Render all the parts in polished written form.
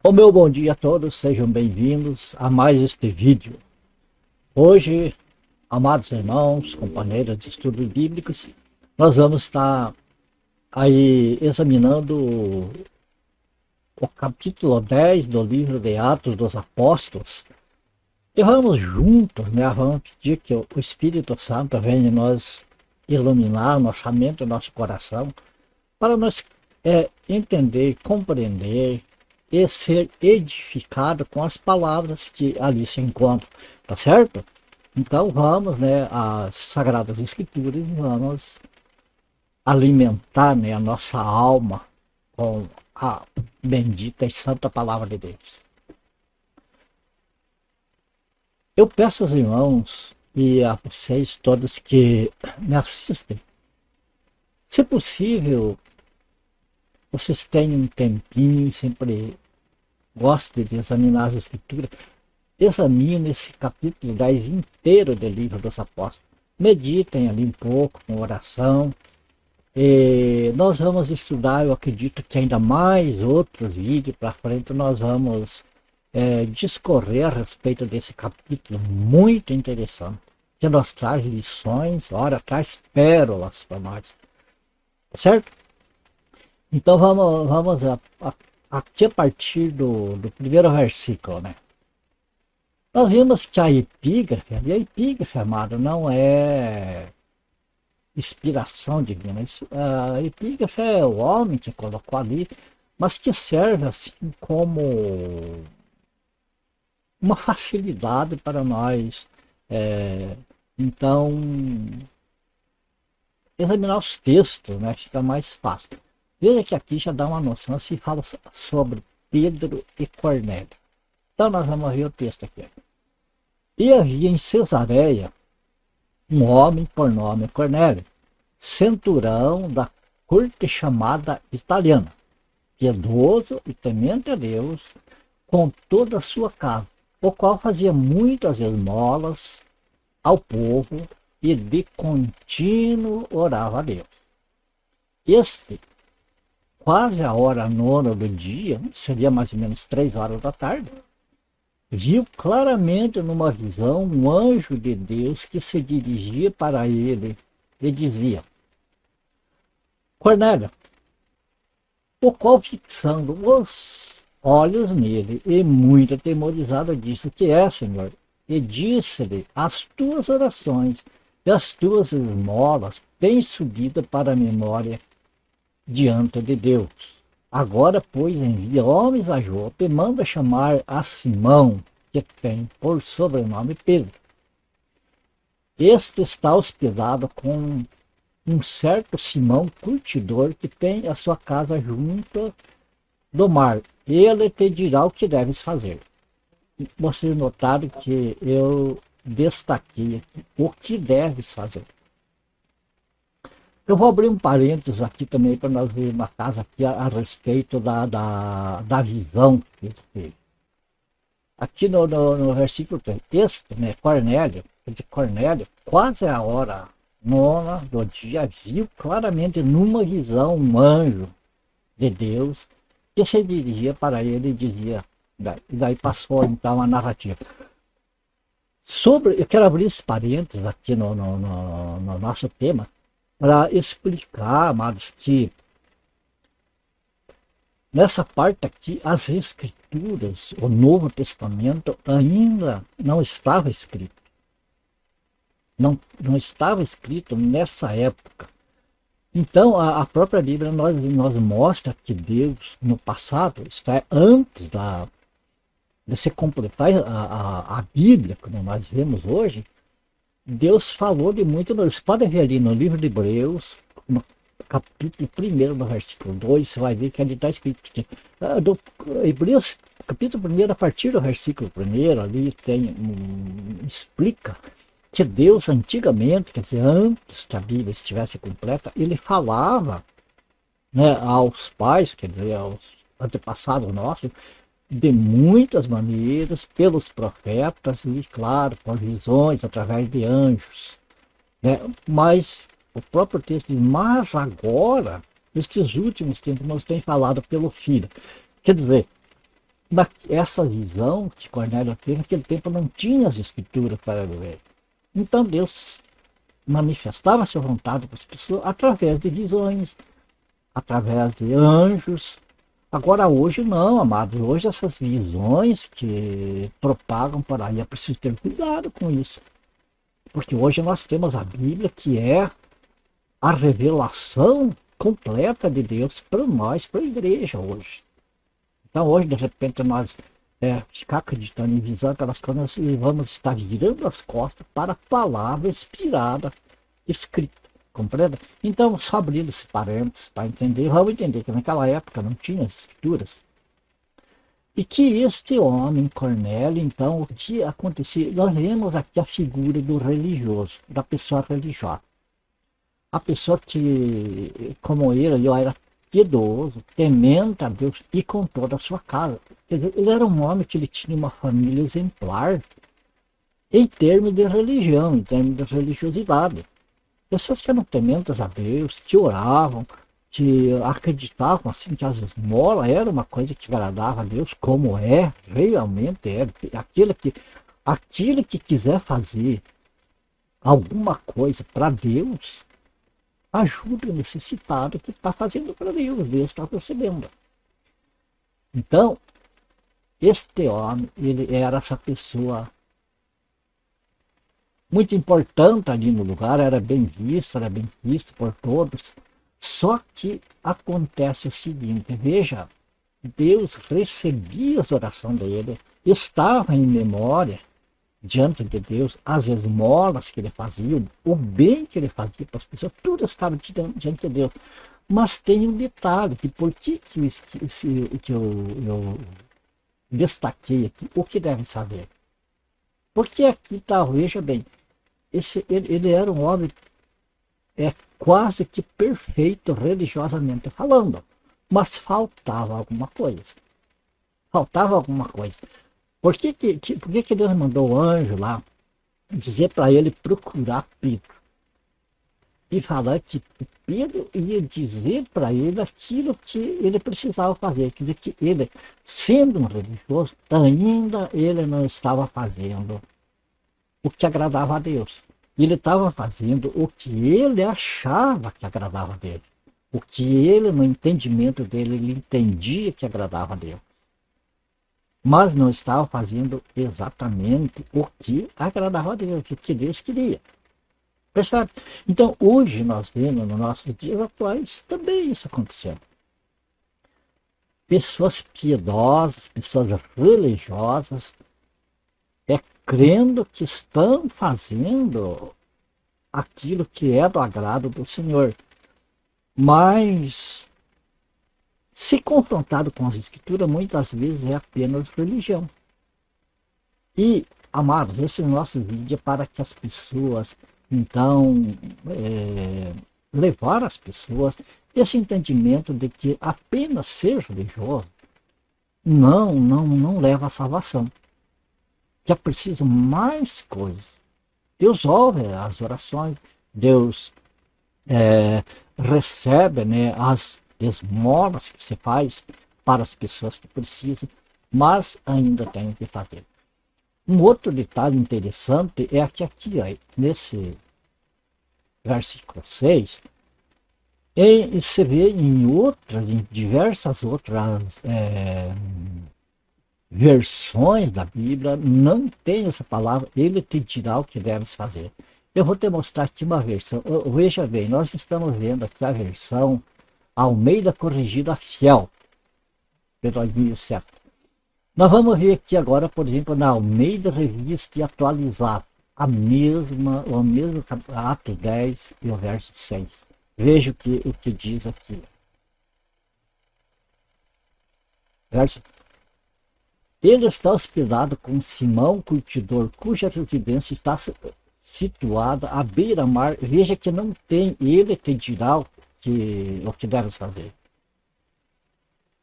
O meu bom dia a todos, sejam bem-vindos a mais este vídeo. Hoje, amados irmãos, companheiros de estudos bíblicos, nós vamos estar aí examinando o capítulo 10 do livro de Atos dos Apóstolos. E vamos juntos, vamos pedir que o Espírito Santo venha nos iluminar nossa mente e nosso coração, para nós entender, compreender e ser edificado com as palavras que ali se encontram, tá certo? Então vamos, às Sagradas Escrituras e vamos alimentar, a nossa alma com a bendita e santa palavra de Deus. Eu peço aos irmãos e a vocês todos que me assistem, se possível, vocês têm um tempinho, sempre gostam de examinar as Escrituras, examine esse capítulo 10 inteiro do livro dos Apóstolos. Meditem ali um pouco com oração. E nós vamos estudar, eu acredito que ainda mais outros vídeos para frente, nós vamos discorrer a respeito desse capítulo muito interessante, que nos traz lições, traz pérolas para nós, certo? Então vamos aqui a partir do primeiro versículo, Nós vimos que a epígrafe, amado, não é inspiração divina. A epígrafe é o homem que colocou ali, mas que serve assim como uma facilidade para nós, então, examinar os textos, fica mais fácil. Veja que aqui já dá uma noção, se fala sobre Pedro e Cornélio. Então nós vamos ver o texto aqui. E havia em Cesareia um homem por nome Cornélio, centurão da corte chamada italiana, piedoso e temente a Deus com toda a sua casa, o qual fazia muitas esmolas ao povo e de contínuo orava a Deus. Este, quase a hora nona do dia, seria mais ou menos 3 horas da tarde, viu claramente numa visão um anjo de Deus que se dirigia para ele e dizia: Cornélio, o qual, fixando os olhos nele e muito atemorizado, disse: que é, Senhor? E disse-lhe: as tuas orações e as tuas esmolas têm subido para a memória diante de Deus. Agora, pois, envia homens a Jope e manda chamar a Simão, que tem por sobrenome Pedro. Este está hospedado com um certo Simão curtidor que tem a sua casa junto do mar. Ele te dirá o que deves fazer. Vocês notaram que eu destaquei aqui o que deves fazer. Eu vou abrir um parênteses aqui também para nós ver uma casa aqui a respeito da visão que ele teve. Aqui no versículo 3, Cornélio, quer dizer, Cornélio, quase a hora nona do dia, viu claramente numa visão um anjo de Deus que se dirigia para ele e dizia, e daí passou então a narrativa. Eu quero abrir esse parênteses aqui no nosso tema, para explicar, amados, que nessa parte aqui, as Escrituras, o Novo Testamento, ainda não estava escrito. Não estava escrito nessa época. Então, a própria Bíblia nos mostra que Deus, no passado, isto é, antes de se completar a Bíblia, como nós vemos hoje, Deus falou de muito. Você pode ver ali no livro de Hebreus, no capítulo 1, no versículo 2, você vai ver que ali está escrito que, do Hebreus, capítulo 1, a partir do versículo 1, ali explica que Deus antigamente, quer dizer, antes que a Bíblia estivesse completa, ele falava aos pais, quer dizer, aos antepassados nossos, de muitas maneiras, pelos profetas e, claro, por visões, através de anjos. Mas o próprio texto diz, mas agora, nestes últimos tempos, nós temos falado pelo Filho. Quer dizer, essa visão que Cornélio teve, naquele tempo não tinha as escrituras para ele ver. Então Deus manifestava a sua vontade para as pessoas através de visões, através de anjos. Agora hoje não, amados. Hoje essas visões que propagam por aí, é preciso ter cuidado com isso. Porque hoje nós temos a Bíblia, que é a revelação completa de Deus para nós, para a igreja hoje. Então hoje, de repente, nós ficar acreditando em visão, aquelas coisas, e vamos estar virando as costas para a palavra inspirada, escrita. Compreende? Então, só abrindo esse parênteses para entender, vamos entender que naquela época não tinha as escrituras. E que este homem, Cornélio, então, o que acontecia? Nós vemos aqui a figura do religioso, da pessoa religiosa. A pessoa que, como ele era piedoso, temente a Deus e com toda a sua casa. Quer dizer, ele era um homem que ele tinha uma família exemplar em termos de religião, em termos de religiosidade. Pessoas que eram tementes a Deus, que oravam, que acreditavam assim que as esmolas era uma coisa que agradava a Deus, como realmente é. Aquele que quiser fazer alguma coisa para Deus, ajuda o necessitado que está fazendo para Deus, Deus está recebendo. Então, este homem, ele era essa pessoa muito importante ali no lugar, era bem visto por todos. Só que acontece o seguinte, veja, Deus recebia as orações dele, estava em memória diante de Deus, as esmolas que ele fazia, o bem que ele fazia para as pessoas, tudo estava diante de Deus. Mas tem um detalhe, que por que eu destaquei aqui, o que deve fazer? Porque aqui está, veja bem, ele era um homem quase que perfeito religiosamente falando, mas faltava alguma coisa. Por que Deus mandou o anjo lá dizer para ele procurar Pedro? E falar que Pedro ia dizer para ele aquilo que ele precisava fazer. Quer dizer que ele, sendo um religioso, ainda ele não estava fazendo o que agradava a Deus. Ele estava fazendo o que ele achava que agradava a Deus. O que ele, no entendimento dele, ele entendia que agradava a Deus. Mas não estava fazendo exatamente o que agradava a Deus, o que Deus queria. Percebe? Então, hoje nós vemos, nos nossos dias atuais, também isso acontecendo. Pessoas piedosas, pessoas religiosas, crendo que estão fazendo aquilo que é do agrado do Senhor. Mas, se confrontado com as Escrituras, muitas vezes é apenas religião. E, amados, esse nosso vídeo é para que as pessoas, então, levar as pessoas esse entendimento de que apenas ser religioso não leva à salvação. Que é preciso mais coisas. Deus ouve as orações, Deus recebe, né, as esmolas que se faz para as pessoas que precisam, mas ainda tem que fazer. Um outro detalhe interessante é que aqui, nesse versículo 6, se vê em diversas outras versões da Bíblia, não tem essa palavra, ele te dirá o que deves fazer. Eu vou te mostrar aqui uma versão. Veja bem, nós estamos vendo aqui a versão Almeida Corrigida Fiel, de 2007. Nós vamos ver aqui agora, por exemplo, na Almeida Revista e Atualizada, o mesmo ato 10 e o verso 6. Veja o que diz aqui. Ele está hospedado com Simão, curtidor, cuja residência está situada à beira-mar. Veja que não tem, ele te dirá o que deves fazer.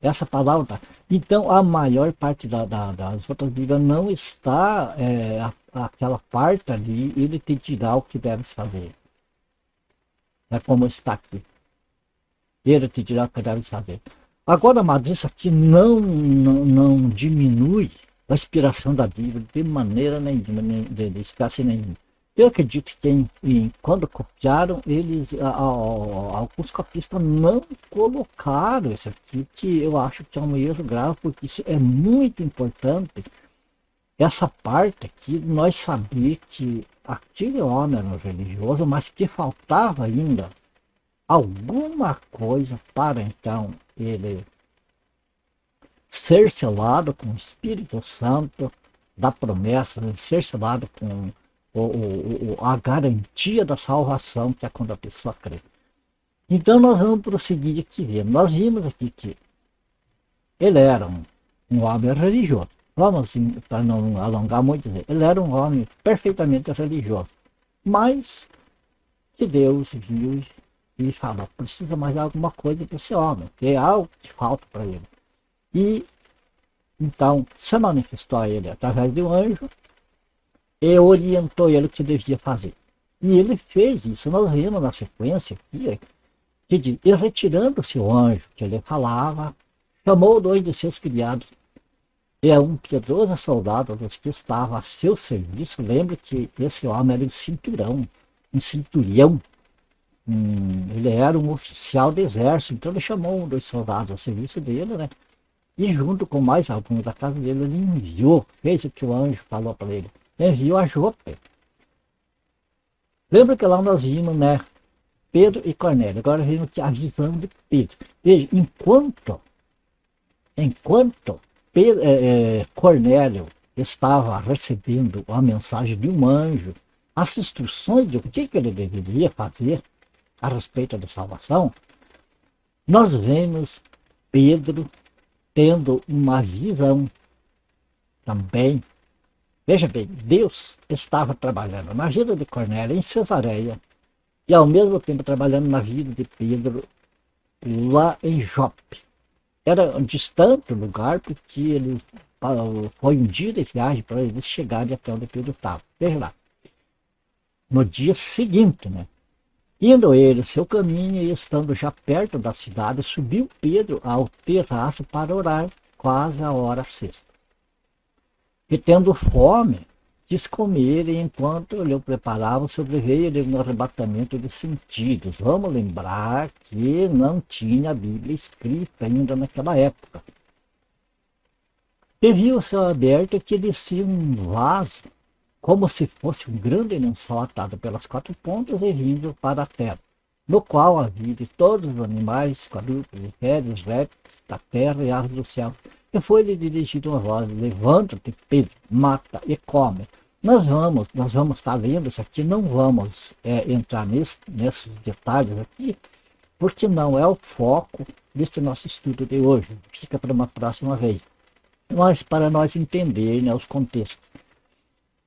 Essa palavra. Então, a maior parte das outras Bíblias não está aquela parte ali, ele te dirá o que deves fazer. É como está aqui. Ele te dirá o que deves fazer. Agora, amados, isso aqui não diminui a inspiração da Bíblia de maneira nenhuma, de espécie nenhuma. Eu acredito que quando copiaram, alguns copistas não colocaram isso aqui, que eu acho que é um erro grave, porque isso é muito importante. Essa parte aqui, nós saber que aquele homem era um religioso, mas que faltava ainda alguma coisa para então ele ser selado com o Espírito Santo da promessa, ser selado com a garantia da salvação, que é quando a pessoa crê. Então nós vamos prosseguir aqui vendo. Nós vimos aqui que ele era um homem religioso. Vamos, para não alongar muito, dizer, ele era um homem perfeitamente religioso. Mas que Deus viu e falou, precisa mais de alguma coisa para esse homem, tem algo que falta para ele. E então se manifestou a ele através de um anjo e orientou ele o que devia fazer. E ele fez isso. Nós vemos na sequência aqui, que diz, e retirando-se o anjo que ele falava, chamou 2 de seus criados e um piedoso soldado dos que estava a seu serviço. Lembre que esse homem era um centurião. Ele era um oficial do exército, então ele chamou 2 soldados ao serviço dele, né? E junto com mais alguns da casa dele, ele enviou, fez o que o anjo falou para ele, enviou a Jope. Lembra que lá nós vimos, né, Pedro e Cornélio. Agora vimos que a visão de Pedro. Veja, enquanto Cornélio estava recebendo a mensagem de um anjo, as instruções de o que ele deveria fazer a respeito da salvação, nós vemos Pedro tendo uma visão também. Veja bem, Deus estava trabalhando na vida de Cornélio em Cesareia e ao mesmo tempo trabalhando na vida de Pedro lá em Jope. Era um distante lugar, porque ele foi um dia de viagem para eles chegarem até onde Pedro estava. Veja lá. No dia seguinte, né? Indo ele seu caminho e estando já perto da cidade, subiu Pedro ao terraço para orar, quase a hora sexta. E tendo fome, quis comer, e enquanto ele o preparava, sobreveio-lhe um arrebatamento de sentidos. Vamos lembrar que não tinha a Bíblia escrita ainda naquela época. E viu o céu aberto que descia um vaso, como se fosse um grande lençol atado pelas 4 pontas e vindo para a terra, no qual havia de todos os animais, quadrúpedes, répteis, répteis da terra e aves do céu. E foi-lhe dirigido uma voz: levanta-te, Pedro, mata e come. Nós vamos estar lendo isso aqui, não vamos entrar nesses detalhes aqui, porque não é o foco deste nosso estudo de hoje. Fica para uma próxima vez. Mas para nós entender, né, os contextos.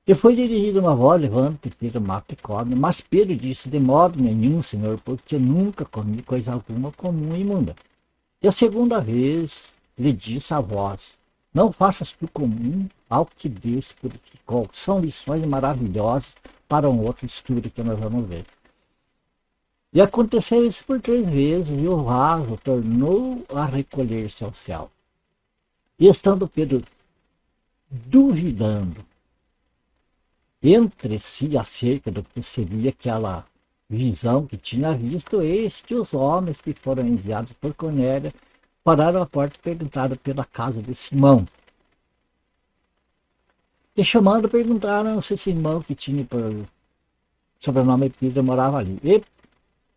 E foi dirigida uma voz: levanta-te, Pedro, mata e come. Mas Pedro disse: de modo nenhum, Senhor, porque nunca comi coisa alguma comum e imunda. E a segunda vez lhe disse a voz: não faças tu comum ao que Deus purificou. São lições maravilhosas para um outro estudo que nós vamos ver. E aconteceu isso por 3 vezes, e o vaso tornou a recolher-se ao céu. E estando Pedro duvidando entre si acerca do que seria aquela visão que tinha visto, eis que os homens que foram enviados por Cornélio pararam a porta e perguntaram pela casa de Simão. E chamando, perguntaram se Simão, que tinha por sobrenome Pedro, morava ali. E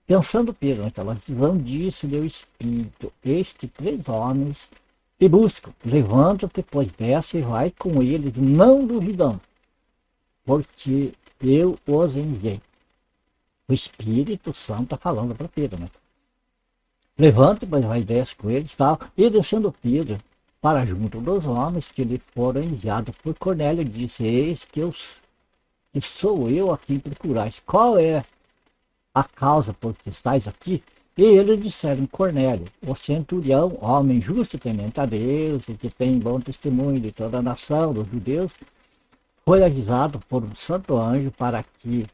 pensando Pedro naquela visão, disse-lhe o Espírito: eis que 3 homens te buscam. Levanta-te, pois, desce e vai com eles, não duvidando, porque eu os enviei. O Espírito Santo está falando para Pedro, né? Levanta, pois, vai e desce com eles, tal. E descendo Pedro para junto dos homens que lhe foram enviados por Cornélio, disse: eis que sou eu a quem procurais. Qual é a causa por que estáis aqui? E eles disseram: Cornélio, o centurião, homem justo e temente a Deus, e que tem bom testemunho de toda a nação dos judeus, foi avisado por um santo anjo para que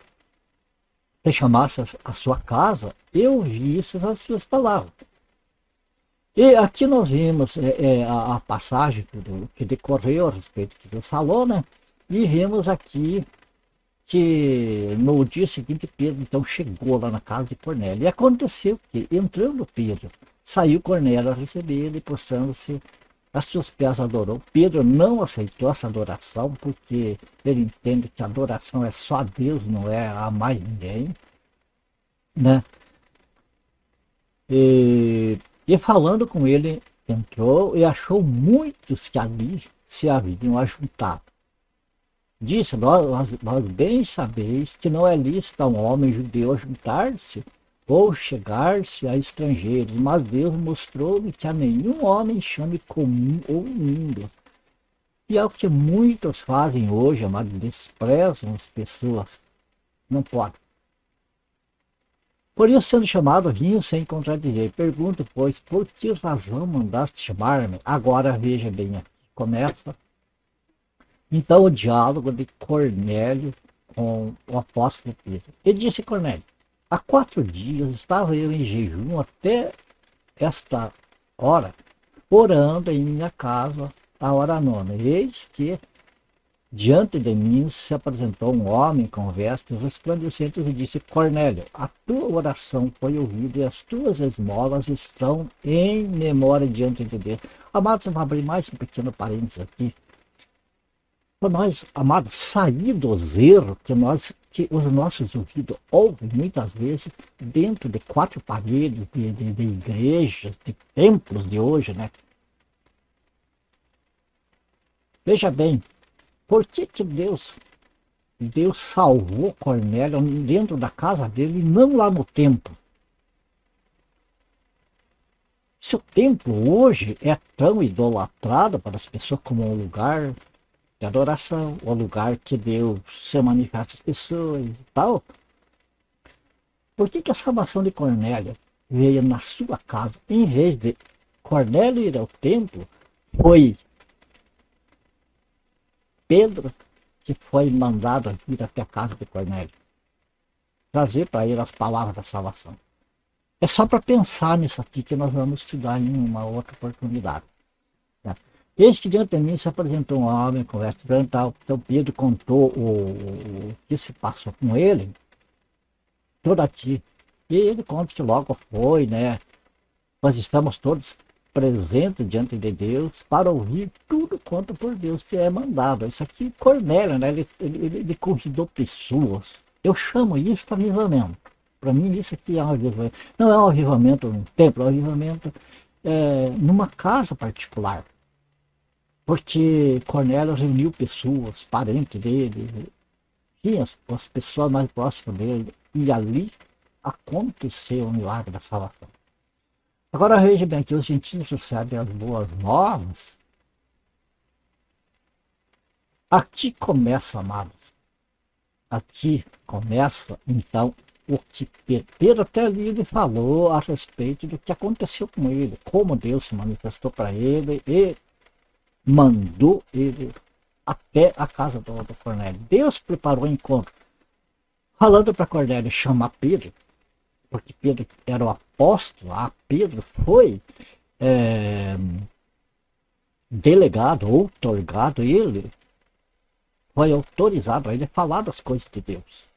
te chamasse a sua casa e ouvisses as suas palavras. E aqui nós vimos a passagem que decorreu a respeito do que Deus falou, né? E vimos aqui que no dia seguinte Pedro então chegou lá na casa de Cornélio. E aconteceu que, entrando Pedro, saiu Cornélio a receber ele, prostrando-se a seus pés adorou. Pedro não aceitou essa adoração, porque ele entende que a adoração é só a Deus, não é a mais ninguém, né? E falando com ele, entrou e achou muitos que ali se haviam ajuntado. Disse, nós bem sabeis que não é lícito a um homem judeu juntar-se ou chegar-se a estrangeiros, mas Deus mostrou-me que a nenhum homem chame comum ou imundo. E é o que muitos fazem hoje, amado, desprezam as pessoas. Não pode. Por isso, sendo chamado, vim sem contradizer. Pergunto, pois, por que razão mandaste chamar-me? Agora veja bem aqui. Começa então o diálogo de Cornélio com o apóstolo Pedro. Ele disse: Cornélio, há 4 dias estava eu em jejum até esta hora, orando em minha casa a hora 9. Eis que diante de mim se apresentou um homem com vestes resplandecentes e disse: Cornélio, a tua oração foi ouvida e as tuas esmolas estão em memória diante de Deus. Amados, eu vou abrir mais um pequeno parênteses aqui. Para nós, amados, sair dos erros que os nossos ouvidos ouvem muitas vezes dentro de 4 paredes de igrejas, de templos de hoje, né? Veja bem, por que Deus salvou Cornélio dentro da casa dele e não lá no templo? Se o templo hoje é tão idolatrado para as pessoas como um lugar de adoração, o lugar que Deus se manifesta às pessoas e tal, por que a salvação de Cornélio veio na sua casa, em vez de Cornélio ir ao templo, foi Pedro que foi mandado vir até a casa de Cornélio, trazer para ele as palavras da salvação? É só para pensar nisso aqui que nós vamos estudar em uma outra oportunidade. Eis que diante de mim se apresentou um homem com veste branca. Então Pedro contou o que se passou com ele, todo aqui. E ele conta que logo foi, né? Nós estamos todos presentes diante de Deus para ouvir tudo quanto por Deus te é mandado. Isso aqui, Cornélio, né? Ele convidou pessoas. Eu chamo isso de avivamento. Para mim, isso aqui é um avivamento. Não é um avivamento num templo, é um avivamento numa casa particular. Porque Cornélio reuniu pessoas, parentes dele, e as pessoas mais próximas dele, e ali aconteceu o milagre da salvação. Agora veja bem que os gentios recebem as boas novas. Aqui começa, amados, aqui começa então o que Pedro até ali ele falou a respeito do que aconteceu com ele, como Deus se manifestou para ele e mandou ele até a casa do Cornélio. Deus preparou o encontro, falando para Cornélio chamar Pedro, porque Pedro era o apóstolo. Pedro foi delegado, outorgado, ele foi autorizado a ele falar das coisas de Deus.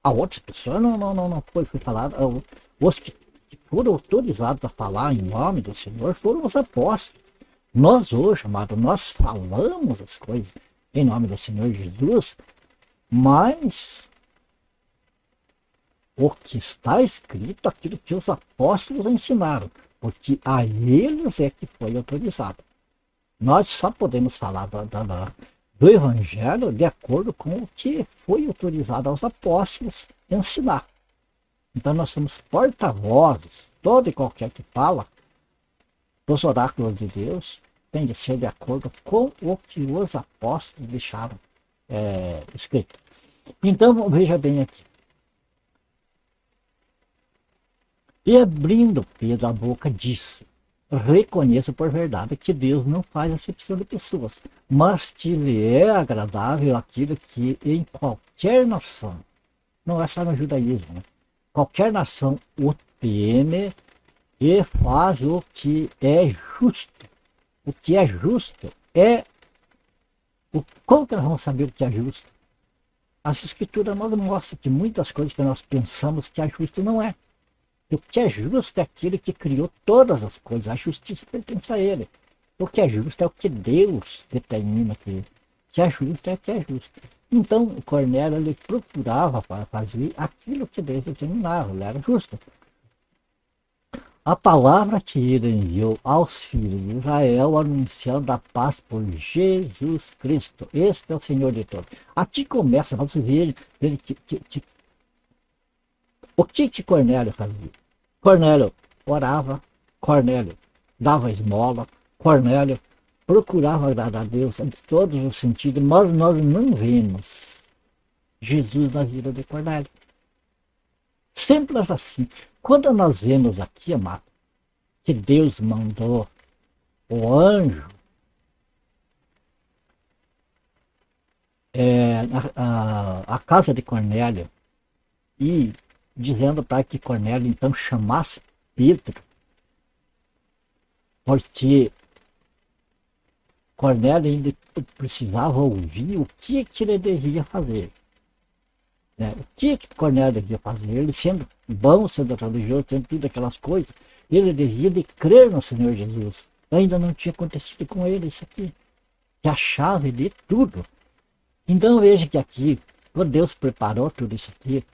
A outras pessoas não foi falado. Os que foram autorizados a falar em nome do Senhor foram os apóstolos. Nós hoje, amado, nós falamos as coisas em nome do Senhor Jesus, mas o que está escrito, aquilo que os apóstolos ensinaram, porque a eles é que foi autorizado. Nós só podemos falar do Evangelho de acordo com o que foi autorizado aos apóstolos ensinar. Então nós somos porta-vozes, todo e qualquer que fala dos oráculos de Deus tem de ser de acordo com o que os apóstolos deixaram escrito. Então, veja bem aqui. E abrindo Pedro a boca, disse: reconheço por verdade que Deus não faz acepção de pessoas, mas que lhe é agradável aquilo que em qualquer nação, não é só no judaísmo, né? Qualquer nação o teme e faz o que é justo. O que é justo é... Como que nós vamos saber o que é justo? As escrituras nos mostram que muitas coisas que nós pensamos que é justo não é. E o que é justo é aquele que criou todas as coisas. A justiça pertence a ele. O que é justo é o que Deus determina que é justo, é o que é justo. Então, o Cornélio ele procurava para fazer aquilo que Deus determinava, ele era justo. A palavra que ele enviou aos filhos de Israel, anunciando a paz por Jesus Cristo. Este é o Senhor de todos. Aqui começa, você vê o que Cornélio fazia. Cornélio orava, Cornélio dava esmola, Cornélio procurava agradar a Deus em todos os sentidos, mas nós não vemos Jesus na vida de Cornélio. Simples assim. Quando nós vemos aqui, amado, que Deus mandou o anjo a casa de Cornélio e dizendo para que Cornélio então chamasse Pedro, porque Cornélio ainda precisava ouvir o que ele devia fazer. Né? O que Cornélio devia fazer? Ele sendo bom, sendo religioso, tendo tudo aquelas coisas, ele devia de crer no Senhor Jesus. Ainda não tinha acontecido com ele isso aqui, que é a chave de tudo. Então veja que aqui, quando Deus preparou tudo isso aqui,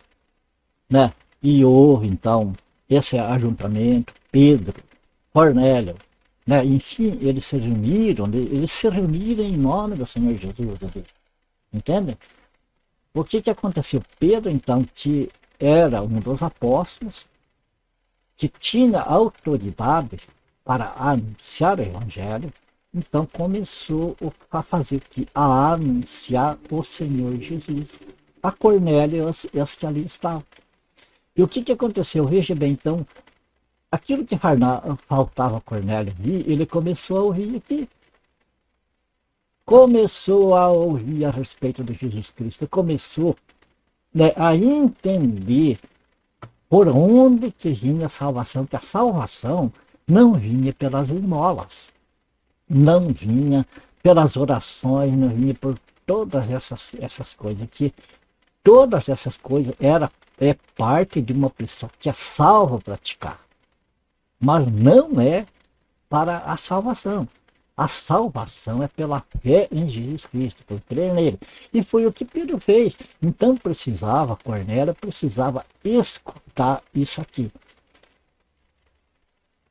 né? E houve então esse ajuntamento, Pedro, Cornélio, né? Enfim, eles se reuniram em nome do Senhor Jesus, entende? O que aconteceu? Pedro, então, que era um dos apóstolos, que tinha autoridade para anunciar o Evangelho, então começou a fazer o que? A anunciar o Senhor Jesus a Cornélio e os que ali estavam. E o que aconteceu? Veja bem, então, aquilo que faltava a Cornélio ali, ele começou a ouvir aqui. Começou a ouvir a respeito de Jesus Cristo, começou, né, a entender por onde que vinha a salvação, que a salvação não vinha pelas esmolas, não vinha pelas orações, não vinha por todas essas coisas, que todas essas coisas é parte de uma pessoa que é salva praticar, mas não é para a salvação. A salvação é pela fé em Jesus Cristo, por crer nele. E foi o que Pedro fez. Então Cornélio precisava escutar isso aqui.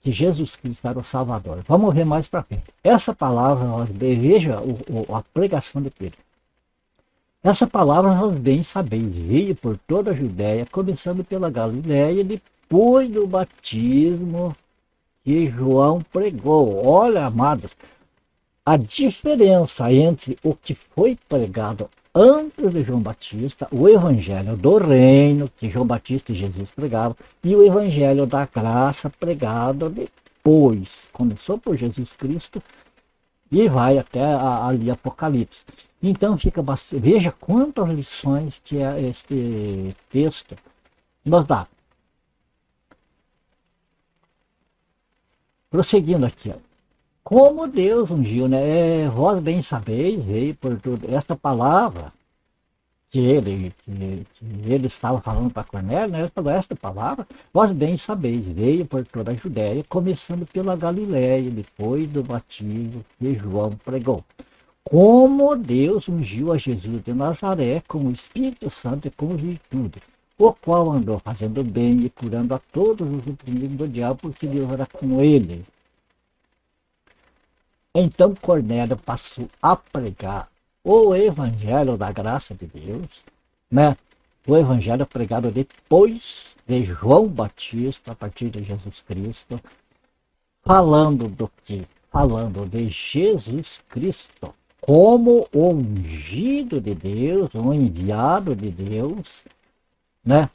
Que Jesus Cristo era o Salvador. Vamos ver mais para frente. Essa palavra, veja a pregação de Pedro. Essa palavra nós bem sabeis, veio por toda a Judéia, começando pela Galiléia, depois do batismo que João pregou. Olha, amados, a diferença entre o que foi pregado antes de João Batista, o evangelho do reino, que João Batista e Jesus pregavam, e o evangelho da graça pregado depois. Começou por Jesus Cristo e vai até ali Apocalipse. Então fica bastante, veja quantas lições que este texto nos dá. Prosseguindo aqui, ó. Como Deus ungiu, né? Vós bem sabeis, veio por tudo. Esta palavra que ele estava falando para Cornélio, né? Ele falou, esta palavra, vós bem sabeis, veio por toda a Judéia, começando pela Galiléia, depois do batismo que João pregou. Como Deus ungiu a Jesus de Nazaré com o Espírito Santo e com virtude, o qual andou fazendo bem e curando a todos os oprimidos do diabo, porque Deus era com ele. Então Cornélio passou a pregar o evangelho da graça de Deus, né? O evangelho pregado depois de João Batista, a partir de Jesus Cristo, falando do quê? Falando de Jesus Cristo como o ungido de Deus, o enviado de Deus, né?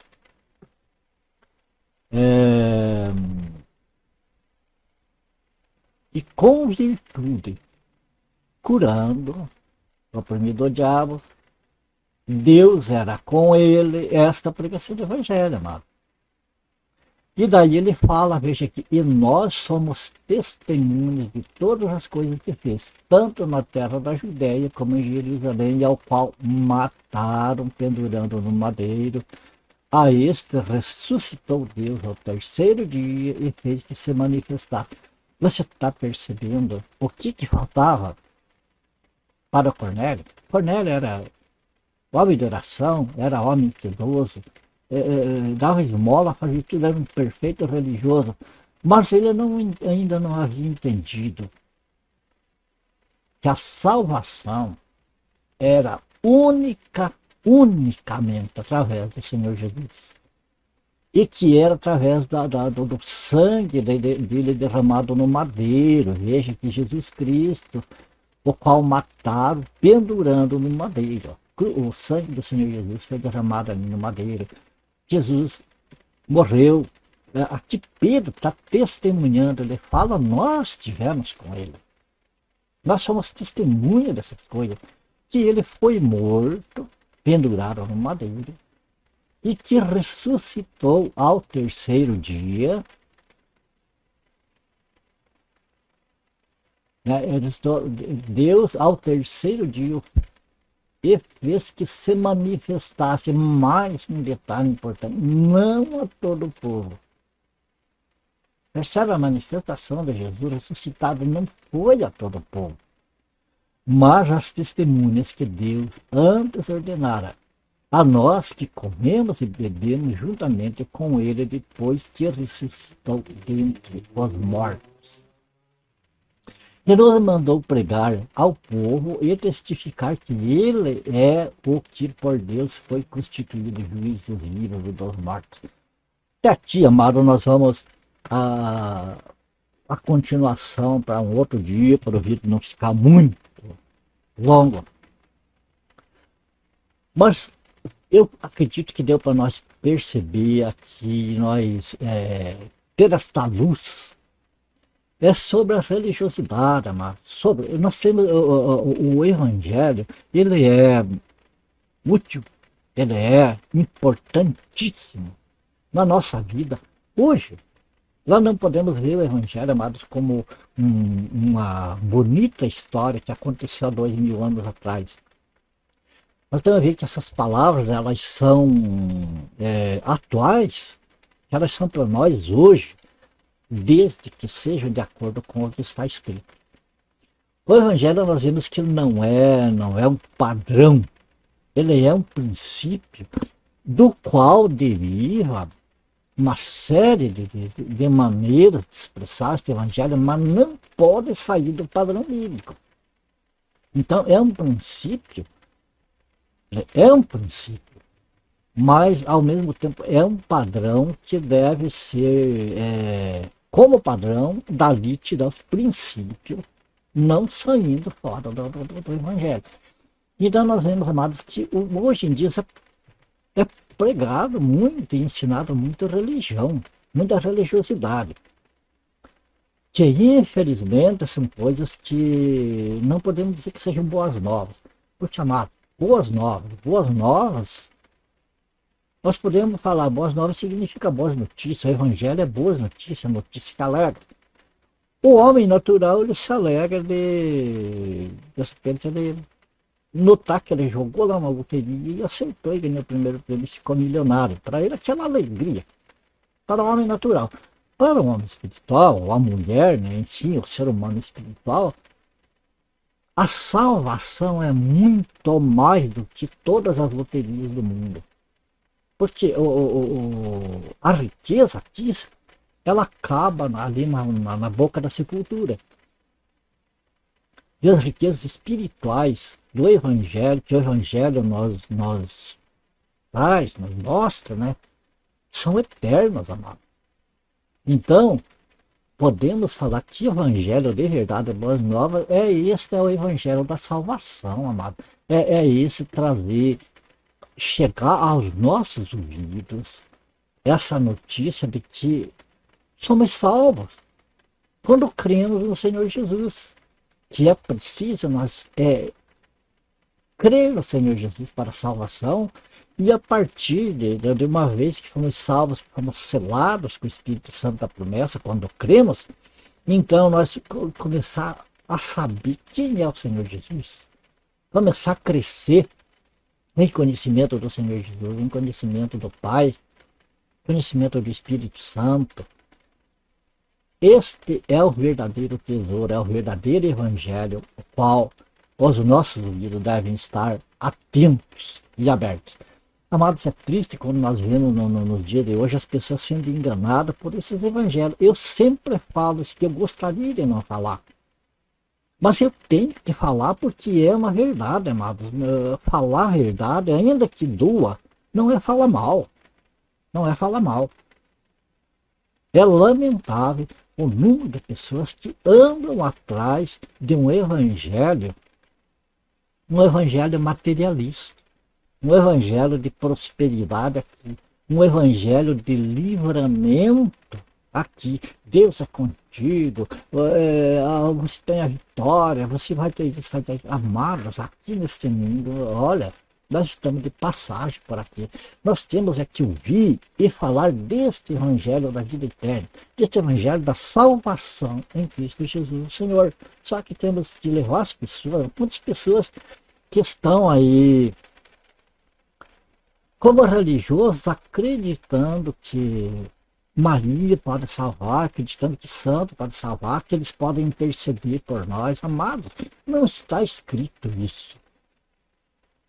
E com virtude, curando o oprimido do diabo, Deus era com ele, esta pregação do evangelho, amado. E daí ele fala, veja aqui, e nós somos testemunhas de todas as coisas que fez, tanto na terra da Judéia como em Jerusalém, ao qual mataram, pendurando no madeiro. A este ressuscitou Deus ao terceiro dia e fez que se manifestasse. Você está percebendo o que faltava para Cornélio? Cornélio era homem de oração, era homem piedoso, dava esmola, fazia tudo, era um perfeito religioso. Mas ele ainda não havia entendido que a salvação era unicamente através do Senhor Jesus. E que era através do sangue dele derramado no madeiro. Veja que Jesus Cristo, o qual mataram pendurando no madeiro. O sangue do Senhor Jesus foi derramado ali no madeiro. Jesus morreu. Aqui Pedro está testemunhando, ele fala, nós estivemos com ele. Nós somos testemunha dessas coisas. Que ele foi morto, pendurado no madeiro, e que ressuscitou ao terceiro dia. Deus ao terceiro dia e fez que se manifestasse. Mais um detalhe importante, não a todo o povo. Percebe a manifestação de Jesus ressuscitado não foi a todo o povo, mas as testemunhas que Deus antes ordenara a nós que comemos e bebemos juntamente com ele depois que ressuscitou dentre os mortos. E nos mandou pregar ao povo e testificar que ele é o que por Deus foi constituído juiz dos vivos e dos mortos. Até aqui, amado, nós vamos a continuação para um outro dia, para o vídeo não ficar muito longo. Mas eu acredito que deu para nós perceber aqui, nós ter esta luz. É sobre a religiosidade, amado. Nós temos o Evangelho, ele é útil, ele é importantíssimo na nossa vida. Hoje, nós não podemos ver o Evangelho, amados, como uma bonita história que aconteceu há 2000 anos atrás. Nós temos que ver que essas palavras, elas são atuais, elas são para nós hoje, desde que sejam de acordo com o que está escrito. O Evangelho, nós vemos que ele não é um padrão, ele é um princípio do qual deriva uma série de maneiras de expressar este Evangelho, mas não pode sair do padrão bíblico. Então, é um princípio, mas ao mesmo tempo é um padrão que deve ser, como padrão, dali tirar os princípios, não saindo fora do Evangelho. Então, nós vemos, amados, que hoje em dia é pregado muito e ensinado muita religião, muita religiosidade, que infelizmente são coisas que não podemos dizer que sejam boas novas. Por chamar boas novas, nós podemos falar boas novas significa boas notícias, o Evangelho é boas notícias, notícia que alegra. O homem natural, ele se alegra de repente ele notar que ele jogou lá uma loteria e acertou e ganhou o primeiro prêmio e ficou milionário. Para ele, aquela alegria. Para o homem natural. Para o homem espiritual, a mulher, né, enfim, o ser humano espiritual, a salvação é muito mais do que todas as loterias do mundo. Porque a riqueza aqui, ela acaba ali na boca da sepultura. E as riquezas espirituais do Evangelho, que o Evangelho nos mostra, né, são eternas, amado. Então, podemos falar que o Evangelho de verdade, boas novas, este é o Evangelho da salvação, amado. É esse chegar aos nossos ouvidos, essa notícia de que somos salvos quando cremos no Senhor Jesus. Que é preciso nós crer no Senhor Jesus para a salvação E a partir de uma vez que fomos salvos, que fomos selados com o Espírito Santo da promessa, quando cremos, então nós começar a saber quem é o Senhor Jesus. Começar a crescer em conhecimento do Senhor Jesus, em conhecimento do Pai, conhecimento do Espírito Santo. Este é o verdadeiro tesouro, é o verdadeiro evangelho, o qual os nossos ouvidos devem estar atentos e abertos. Amados, é triste quando nós vemos no dia de hoje as pessoas sendo enganadas por esses evangelhos. Eu sempre falo isso, que eu gostaria de não falar. Mas eu tenho que falar porque é uma verdade, amados. Falar a verdade, ainda que doa, não é falar mal. Não é falar mal. É lamentável o número de pessoas que andam atrás de um evangelho materialista. Um evangelho de prosperidade aqui, um evangelho de livramento aqui. Deus é contigo, você tem a vitória, você vai ter isso, vai ter. Amados, aqui neste mundo, olha, nós estamos de passagem por aqui. Nós temos é que ouvir e falar deste evangelho da vida eterna, deste evangelho da salvação em Cristo Jesus, Senhor. Só que temos que levar as pessoas, muitas pessoas que estão aí como religiosos, acreditando que Maria pode salvar, acreditando que Santo pode salvar, que eles podem interceder por nós. Amados, não está escrito isso.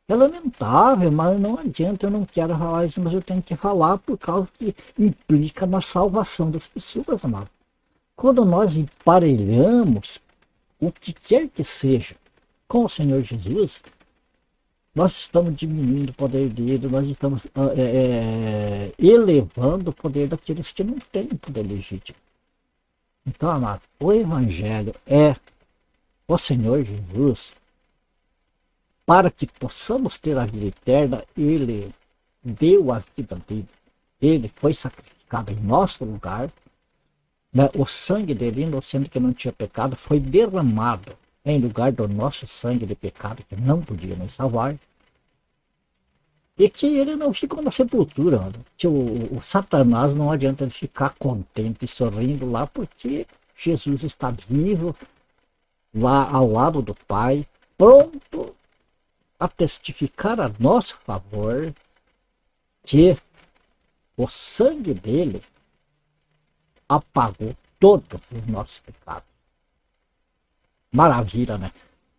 É lamentável, mas não adianta, eu não quero falar isso, mas eu tenho que falar por causa que implica na salvação das pessoas, amados. Quando nós emparelhamos o que quer que seja com o Senhor Jesus, nós estamos diminuindo o poder dele, nós estamos elevando o poder daqueles que não têm poder legítimo. Então, amado, o Evangelho é o Senhor Jesus. Para que possamos ter a vida eterna, ele deu a vida dele. Ele foi sacrificado em nosso lugar. Né? O sangue dele, inocente que não tinha pecado, foi derramado em lugar do nosso sangue de pecado, que não podia nos salvar. E que ele não ficou na sepultura. Que o Satanás não adianta ele ficar contente e sorrindo lá, porque Jesus está vivo, lá ao lado do Pai, pronto a testificar a nosso favor que o sangue dele apagou todos os nossos pecados. Maravilha, né?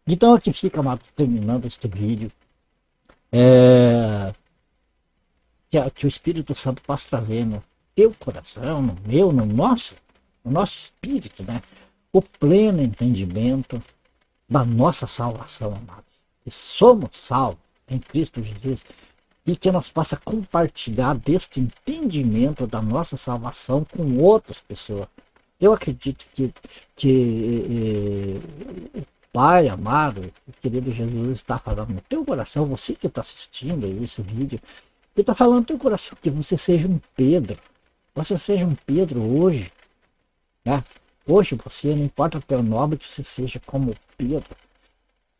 Então aqui fica, terminando este vídeo, que o Espírito Santo possa trazer no teu coração, no meu, no nosso espírito, né? O pleno entendimento da nossa salvação, amados. Que somos salvos em Cristo Jesus e que nós possa compartilhar deste entendimento da nossa salvação com outras pessoas. Eu acredito que o Pai amado, o querido Jesus, está falando no teu coração, você que está assistindo esse vídeo, ele está falando no teu coração que você seja um Pedro. Você seja um Pedro hoje. Né? Hoje você, não importa o teu nome, que você seja como Pedro,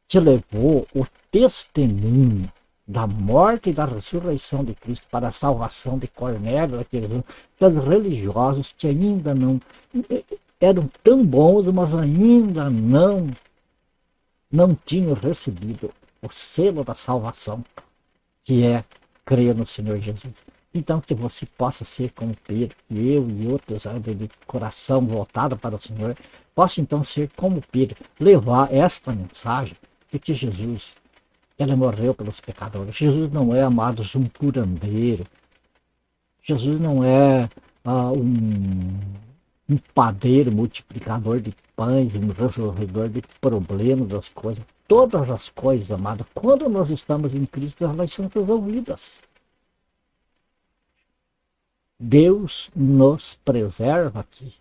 que levou o testemunho da morte e da ressurreição de Cristo para a salvação de Cornélio, aqueles religiosos que ainda não eram tão bons, mas ainda não tinham recebido o selo da salvação, que é crer no Senhor Jesus. Então que você possa ser como Pedro, que eu e outros de coração voltado para o Senhor, possa então ser como Pedro, levar esta mensagem de que Jesus, ele morreu pelos pecadores. Jesus não é, amados, um curandeiro. Jesus não é um padeiro multiplicador de pães, um resolvedor de problemas das coisas. Todas as coisas, amados, quando nós estamos em Cristo, elas são resolvidas. Deus nos preserva aqui.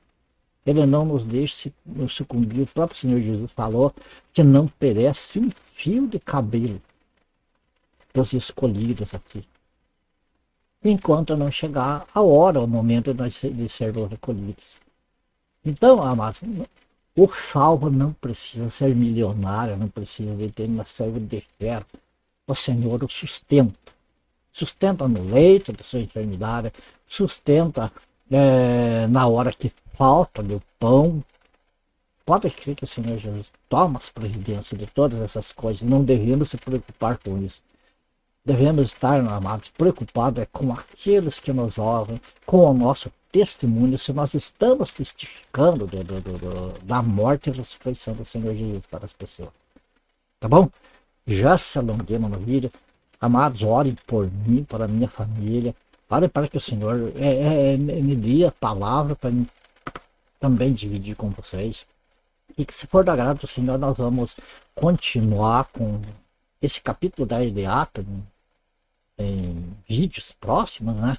Ele não nos deixa nos sucumbir. O próprio Senhor Jesus falou que não perece um fio de cabelo dos escolhidos aqui, enquanto não chegar a hora, o momento de sermos recolhidos. Então, amados, o salvo não precisa ser milionário, não precisa ter uma serva de ferro. O Senhor o sustenta. sustenta no leito da sua enfermidade, sustenta na hora que falta o pão. Pode crer que o Senhor Jesus toma as providências de todas essas coisas, não devemos se preocupar com isso. Devemos estar, amados, preocupados com aqueles que nos ouvem, com o nosso testemunho, se nós estamos testificando da morte e ressurreição do Senhor Jesus para as pessoas. Tá bom? Já se alongamos no vídeo. Amados, orem por mim, para a minha família. Orem para que o Senhor me dê a palavra para mim também dividir com vocês. E que, se for da graça do Senhor, nós vamos continuar com esse capítulo 10 de Atos em vídeos próximos, né?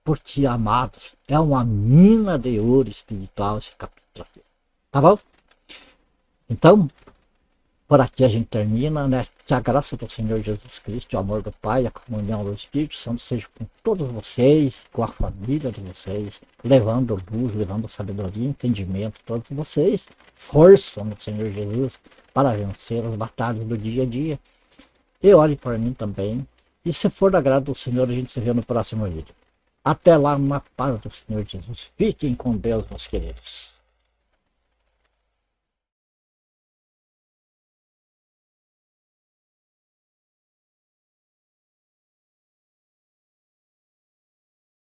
Porque, amados, é uma mina de ouro espiritual esse capítulo aqui. Tá bom? Então, por aqui a gente termina, né? Que a graça do Senhor Jesus Cristo, o amor do Pai, a comunhão do Espírito Santo seja com todos vocês, com a família de vocês, levando luz, levando sabedoria, entendimento a todos vocês, força no Senhor Jesus para vencer as batalhas do dia a dia. E ore por mim também. E se for da graça do Senhor, a gente se vê no próximo vídeo. Até lá, na paz do Senhor Jesus. Fiquem com Deus, meus queridos.